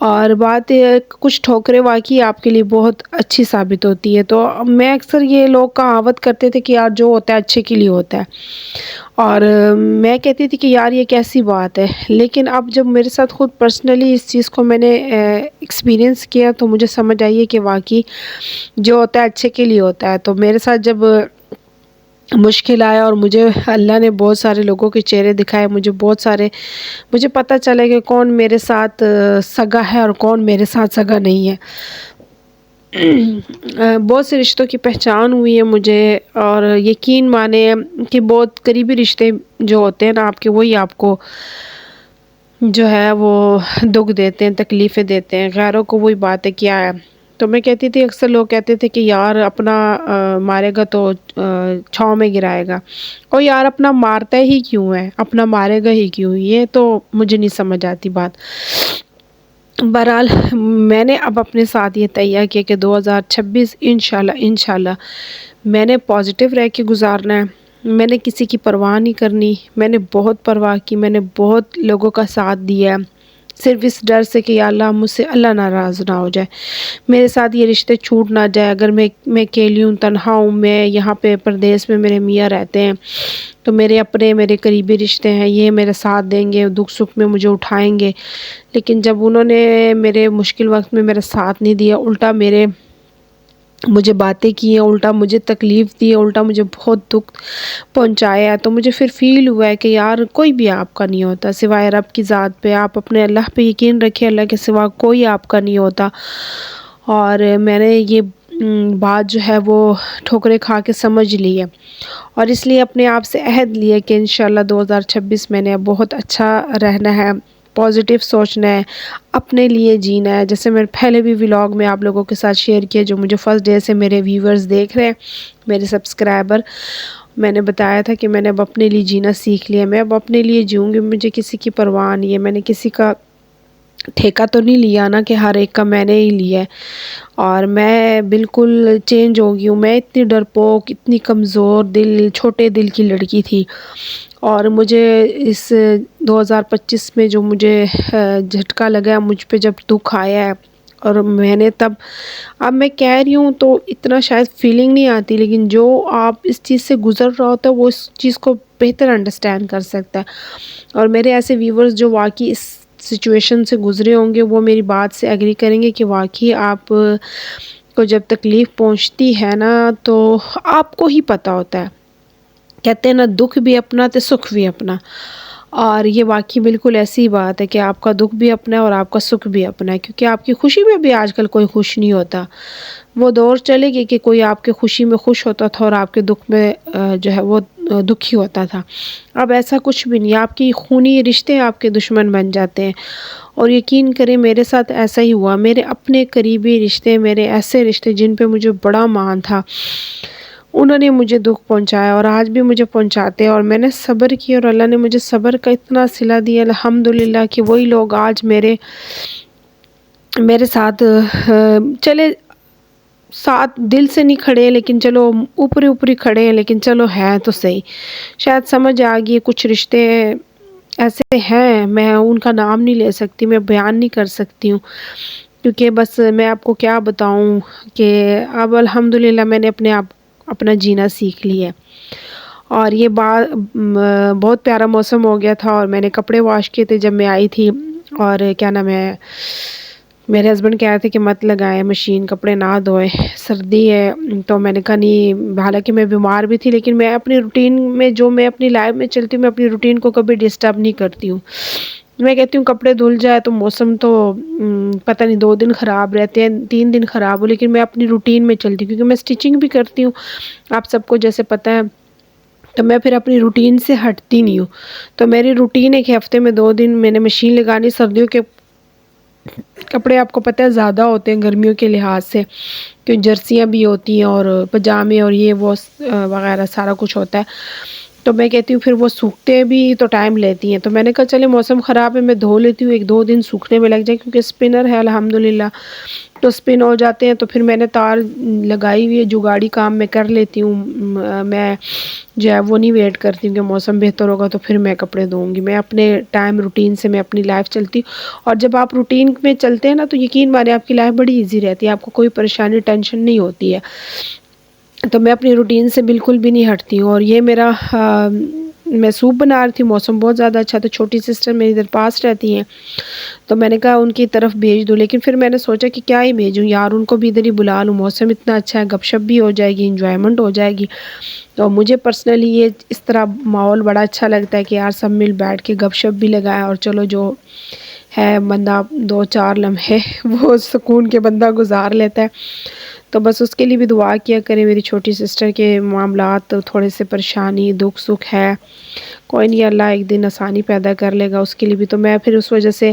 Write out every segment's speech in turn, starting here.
اور بات کچھ ٹھوکریں واقعی آپ کے لیے بہت اچھی ثابت ہوتی ہے. تو میں اکثر یہ لوگ کہاوت کرتے تھے کہ یار جو ہوتا ہے اچھے کے لیے ہوتا ہے, اور میں کہتی تھی کہ یار یہ کیسی بات ہے. لیکن اب جب میرے ساتھ خود پرسنلی اس چیز کو میں نے ایکسپیرینس کیا تو مجھے سمجھ آئی ہے کہ واقعی جو ہوتا ہے اچھے کے لیے ہوتا ہے. تو میرے ساتھ جب مشکل آیا اور مجھے اللہ نے بہت سارے لوگوں کے چہرے دکھائے, مجھے پتہ چلا کہ کون میرے ساتھ سگا ہے اور کون میرے ساتھ سگا نہیں ہے. بہت سے رشتوں کی پہچان ہوئی ہے مجھے, اور یقین مانے کہ بہت قریبی رشتے جو ہوتے ہیں نا آپ کے, وہی آپ کو جو ہے وہ دکھ دیتے ہیں, تکلیفیں دیتے ہیں. غیروں کو وہی باتیں کیا ہے. تو میں کہتی تھی, اکثر لوگ کہتے تھے کہ یار اپنا مارے گا تو چھاؤں میں گرائے گا, اور یار اپنا مارتا ہی کیوں ہے, اپنا مارے گا ہی کیوں, یہ تو مجھے نہیں سمجھ آتی بات. بہرحال میں نے اب اپنے ساتھ یہ طے کیا کہ 2026 انشاءاللہ میں نے پازیٹیو رہ کے گزارنا ہے. میں نے کسی کی پرواہ نہیں کرنی. میں نے بہت پرواہ کی, میں نے بہت لوگوں کا ساتھ دیا, صرف اس ڈر سے کہ یا اللہ مجھ سے اللہ ناراض نہ ہو جائے, میرے ساتھ یہ رشتے چھوٹ نہ جائے. اگر میں اکیلی ہوں, تنہا ہوں, میں یہاں پہ پردیس میں میرے میاں رہتے ہیں, تو میرے قریبی رشتے ہیں, یہ میرے ساتھ دیں گے, دکھ سکھ میں مجھے اٹھائیں گے. لیکن جب انہوں نے میرے مشکل وقت میں میرا ساتھ نہیں دیا, الٹا مجھے باتیں کی ہیں, الٹا مجھے تکلیف دی ہے, الٹا مجھے بہت دکھ پہنچایا ہے, تو مجھے پھر فیل ہوا ہے کہ یار کوئی بھی آپ کا نہیں ہوتا سوائے رب کی ذات پہ. آپ اپنے اللہ پہ یقین رکھیں, اللہ کے سوا کوئی آپ کا نہیں ہوتا. اور میں نے یہ بات جو ہے وہ ٹھوکریں کھا کے سمجھ لی ہے, اور اس لیے اپنے آپ سے عہد لیا کہ انشاءاللہ 2026 میں نے بہت اچھا رہنا ہے, پازیٹیو سوچنا ہے, اپنے لیے جینا ہے. جیسے میں پہلے بھی ولاگ میں آپ لوگوں کے ساتھ شیئر کیا, جو مجھے فرسٹ ڈے سے میرے ویورز دیکھ رہے ہیں, میرے سبسکرائبر, میں نے بتایا تھا کہ میں نے اب اپنے لیے جینا سیکھ لیا. میں اب اپنے لیے جیوں گی, مجھے کسی کی پرواہ نہیں ہے. میں نے کسی کا ٹھیکہ تو نہیں لیا نا کہ ہر ایک کا میں نے ہی لیا ہے, اور میں بالکل چینج ہو گئی ہوں. میں اتنی ڈرپوک, اتنی کمزور دل, چھوٹے دل کی لڑکی تھی, اور مجھے اس 2025 میں جو مجھے جھٹکا لگا, مجھ پہ جب دکھ آیا ہے, اور میں نے اب میں کہہ رہی ہوں تو اتنا شاید فیلنگ نہیں آتی, لیکن جو آپ اس چیز سے گزر رہا ہوتا ہے وہ اس چیز کو بہتر انڈرسٹینڈ کر سکتا ہے. اور میرے ایسے ویورز جو واقعی اس سچویشن سے گزرے ہوں گے, وہ میری بات سے ایگری کریں گے کہ واقعی آپ کو جب تکلیف پہنچتی ہے نا تو آپ کو ہی پتہ ہوتا ہے. کہتے ہیں نا, دکھ بھی اپنا تو سکھ بھی اپنا, اور یہ واقعی بالکل ایسی بات ہے کہ آپ کا دکھ بھی اپنا ہے اور آپ کا سکھ بھی اپنا ہے. کیونکہ آپ کی خوشی میں بھی آج کل کوئی خوش نہیں ہوتا. وہ دور چلے گی کہ کوئی آپ کے خوشی میں خوش ہوتا تھا اور آپ کے دکھ میں جو ہے وہ دکھی ہوتا تھا. اب ایسا کچھ بھی نہیں. آپ کی خونی رشتے آپ کے دشمن بن جاتے ہیں, اور یقین کریں میرے ساتھ ایسا ہی ہوا. میرے اپنے قریبی رشتے, میرے ایسے رشتے جن پہ مجھے بڑا مان تھا, انہوں نے مجھے دکھ پہنچایا, اور آج بھی مجھے پہنچاتے ہیں. اور میں نے صبر کیا, اور اللہ نے مجھے صبر کا اتنا صلہ دیا الحمدللہ, کہ وہی لوگ آج میرے ساتھ چلے, ساتھ دل سے نہیں کھڑے لیکن چلو اوپری کھڑے ہیں, لیکن چلو ہے تو صحیح. شاید سمجھ آ گئی. کچھ رشتے ایسے ہیں, میں ان کا نام نہیں لے سکتی, میں بیان نہیں کر سکتی ہوں, کیونکہ بس میں آپ کو کیا بتاؤں کہ اب الحمدللہ میں نے اپنا جینا سیکھ لیا. اور یہ بہت پیارا موسم ہو گیا تھا, اور میں نے کپڑے واش کیے تھے جب میں آئی تھی, اور کیا نام ہے, میرے ہسبینڈ کہہ رہے تھے کہ مت لگائیں مشین, کپڑے نہ دھوئے, سردی ہے. تو میں نے کہا نہیں, حالانکہ میں بیمار بھی تھی, لیکن میں اپنی روٹین میں, جو میں اپنی لائف میں چلتی ہوں, میں اپنی روٹین کو کبھی ڈسٹرب نہیں کرتی ہوں. میں کہتی ہوں کپڑے دھل جائے تو موسم تو پتہ نہیں 2 دن خراب رہتے ہیں, 3 دن خراب ہو, لیکن میں اپنی روٹین میں چلتی ہوں, کیونکہ میں سٹیچنگ بھی کرتی ہوں آپ سب کو جیسے پتہ ہے. تو میں پھر اپنی روٹین سے ہٹتی نہیں ہوں. تو میری روٹین ہے کہ ہفتے میں 2 دن میں نے مشین لگانی. سردیوں کے کپڑے آپ کو پتہ ہے زیادہ ہوتے ہیں گرمیوں کے لحاظ سے, کیونکہ جرسیاں بھی ہوتی ہیں اور پجامے اور یہ وہ وغیرہ سارا کچھ ہوتا ہے. تو میں کہتی ہوں پھر وہ سوکھتے بھی تو ٹائم لیتی ہیں، تو میں نے کہا چلے موسم خراب ہے میں دھو لیتی ہوں، 1-2 دن سوکھنے میں لگ جائے کیونکہ اسپنر ہے الحمدللہ، تو اسپن ہو جاتے ہیں۔ تو پھر میں نے تار لگائی ہوئی ہے، جگاڑی کام میں کر لیتی ہوں، میں جو ہے وہ نہیں ویٹ کرتی ہوں کہ موسم بہتر ہوگا تو پھر میں کپڑے دھوؤں گی، میں اپنے ٹائم روٹین سے میں اپنی لائف چلتی ہوں۔ اور جب آپ روٹین میں چلتے ہیں نا تو یقین مانیں آپ کی لائف بڑی ایزی رہتی ہے، آپ کو کوئی پریشانی ٹینشن نہیں ہوتی ہے۔ تو میں اپنی روٹین سے بالکل بھی نہیں ہٹتی ہوں۔ اور یہ میرا میں سوپ بنا رہی تھی، موسم بہت زیادہ اچھا تھا، چھوٹی سسٹر میری ادھر پاس رہتی ہیں تو میں نے کہا ان کی طرف بھیج دوں، لیکن پھر میں نے سوچا کہ کیا ہی بھیجوں یار، ان کو بھی ادھر ہی بلا لوں، موسم اتنا اچھا ہے، گپ شپ بھی ہو جائے گی، انجوائمنٹ ہو جائے گی۔ تو مجھے پرسنلی یہ اس طرح ماحول بڑا اچھا لگتا ہے کہ یار سب مل بیٹھ کے گپ شپ بھی لگائے اور چلو جو ہے بندہ 2-4 لمحے وہ سکون کے بندہ گزار لیتا ہے۔ تو بس اس کے لیے بھی دعا کیا کریں، میری چھوٹی سسٹر کے معاملات تھوڑے سے پریشانی دکھ سکھ ہے، کوئی نہیں اللہ ایک دن آسانی پیدا کر لے گا اس کے لیے بھی۔ تو میں پھر اس وجہ سے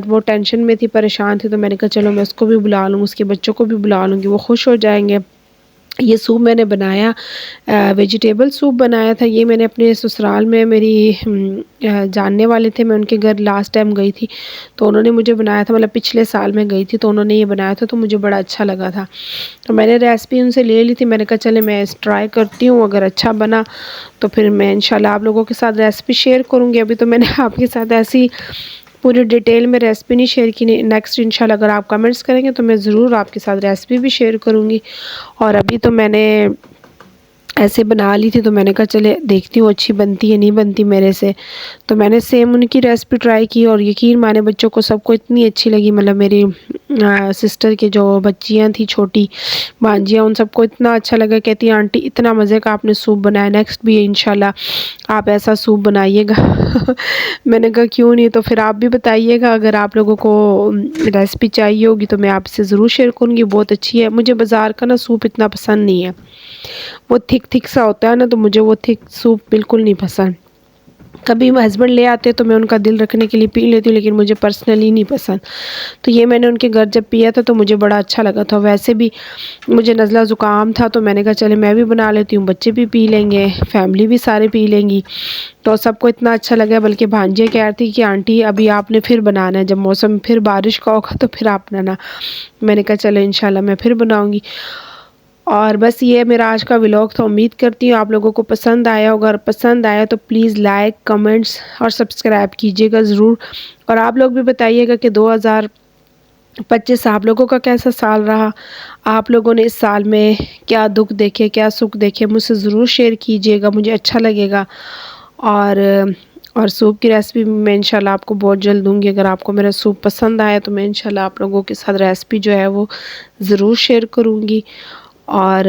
وہ ٹینشن میں تھی، پریشان تھی، تو میں نے کہا چلو میں اس کو بھی بلا لوں، اس کے بچوں کو بھی بلا لوں گی، وہ خوش ہو جائیں گے۔ یہ سوپ میں نے بنایا ویجیٹیبل سوپ بنایا تھا، یہ میں نے اپنے سسرال میں میری جاننے والے تھے، میں ان کے گھر لاسٹ ٹائم گئی تھی تو انہوں نے مجھے بنایا تھا، مطلب پچھلے سال میں گئی تھی تو انہوں نے یہ بنایا تھا تو مجھے بڑا اچھا لگا تھا، تو میں نے ریسپی ان سے لے لی تھی۔ میں نے کہا چلے میں ٹرائی کرتی ہوں، اگر اچھا بنا تو پھر میں انشاءاللہ آپ لوگوں کے ساتھ ریسپی شیئر کروں گی۔ ابھی تو میں نے آپ کے ساتھ ایسی پوری ڈیٹیل میں ریسپی نہیں شیئر کی، نیکسٹ انشاءاللہ اگر آپ کمنٹس کریں گے تو میں ضرور آپ کے ساتھ ریسپی بھی شیئر کروں گی۔ اور ابھی تو میں نے ایسے بنا لی تھی تو میں نے کہا چلے دیکھتی ہوں اچھی بنتی ہے نہیں بنتی میرے سے، تو میں نے سیم ان کی ریسپی ٹرائی کی اور یقین مانے بچوں کو سب کو اتنی اچھی لگی، مطلب میری سسٹر کے جو بچیاں تھیں چھوٹی بانجیاں ان سب کو اتنا اچھا لگا، کہتی آنٹی اتنا مزے کا آپ نے سوپ بنایا، نیکسٹ بھی انشاءاللہ آپ ایسا سوپ بنائیے گا۔ میں نے کہا کیوں نہیں، تو پھر آپ بھی بتائیے گا، اگر آپ لوگوں کو ریسپی چاہیے ہوگی تو میں آپ سے ضرور شیئر کروں گی، بہت اچھی ہے۔ مجھے بازار کا نا سوپ اتنا پسند نہیں ہے، وہ تھک سا ہوتا ہے نا، تو مجھے وہ تھک سوپ بالکل نہیں پسند۔ کبھی ہسبینڈ لے آتے تو میں ان کا دل رکھنے کے لیے پی لیتی ہوں، لیکن مجھے پرسنلی نہیں پسند۔ تو یہ میں نے ان کے گھر جب پیا تھا تو مجھے بڑا اچھا لگا تھا، ویسے بھی مجھے نزلہ زکام تھا تو میں نے کہا چلے میں بھی بنا لیتی ہوں، بچے بھی پی لیں گے، فیملی بھی سارے پی لیں گی، تو سب کو اتنا اچھا لگا۔ بلکہ بھانجیاں کہہ رہی تھی کہ آنٹی ابھی آپ نے پھر بنانا ہے، جب موسم پھر بارش کا ہوگا تو پھر آپ بنانا۔ میں نے کہا چلے انشاءاللہ میں پھر بناؤں گی۔ اور بس یہ میرا آج کا ولاگ تھا، امید کرتی ہوں آپ لوگوں کو پسند آیا ہوگا، اگر پسند آیا تو پلیز لائک کمنٹس اور سبسکرائب کیجیے گا ضرور۔ اور آپ لوگ بھی بتائیے گا کہ 2025 آپ لوگوں کا کیسا سال رہا، آپ لوگوں نے اس سال میں کیا دکھ دیکھے کیا سکھ دیکھے، مجھ سے ضرور شیئر کیجیے گا، مجھے اچھا لگے گا۔ اور سوپ کی ریسپی میں انشاءاللہ آپ کو بہت جلد دوں گی، اگر آپ کو میرا سوپ پسند آیا تو میں انشاءاللہ آپ لوگوں کے ساتھ ریسپی جو ہے وہ ضرور شیئر کروں گی۔ اور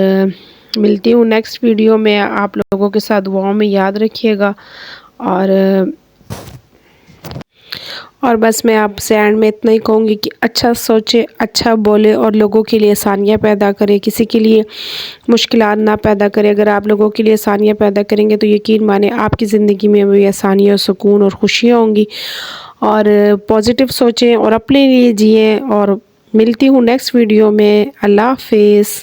ملتی ہوں نیکسٹ ویڈیو میں، آپ لوگوں کے ساتھ دعاؤں میں یاد رکھیے گا۔ اور بس میں آپ سے اینڈ میں اتنا ہی کہوں گی کہ اچھا سوچے، اچھا بولے اور لوگوں کے لیے آسانیاں پیدا کرے، کسی کے لیے مشکلات نہ پیدا کرے۔ اگر آپ لوگوں کے لیے آسانیاں پیدا کریں گے تو یقین مانیں آپ کی زندگی میں بھی آسانیاں، سکون اور خوشیاں ہوں گی۔ اور پازیٹیو سوچیں اور اپنے لیے جئیں، اور ملتی ہوں نیکسٹ ویڈیو میں۔ اللہ حافظ۔